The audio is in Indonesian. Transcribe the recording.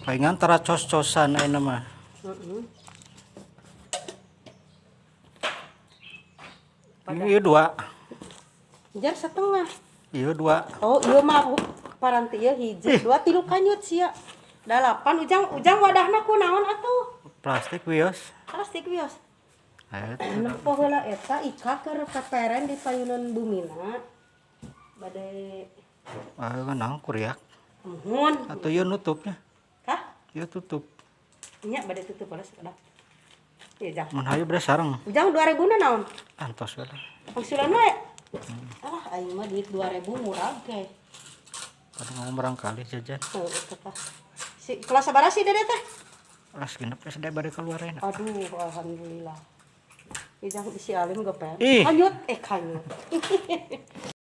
Palingan tara cos-cosan ayeuna mah. Iya 2. Jar setengah. Iya 2. Oh, iya mah paranti ieu hiji, 2 3 kanyut sia. 8 ujang wadahna kunaon atuh? Plastik wios. Plastik wios. Eta. Nepo heula eta ika keur peperen di payunan bumina. Bade Nang kuriak. muhun. Atau ieu nutupnya. Hah? Ieu tutup. Nya bade tutup balas kadang. Ieu jang. Mun hayu beres sareng. Ujang 2000 na naon? Antos we. Pangsilan we. Alah aing mah duit 2000 murah ge. Pada ngomong barangkali jajan. Tuh eta tah. Si kelas sabaraha sih Dede teh? Kelas genep SD bade keluar enak. Aduh, alhamdulillah. Ijang isi alim gepen. Ih. Kanyut.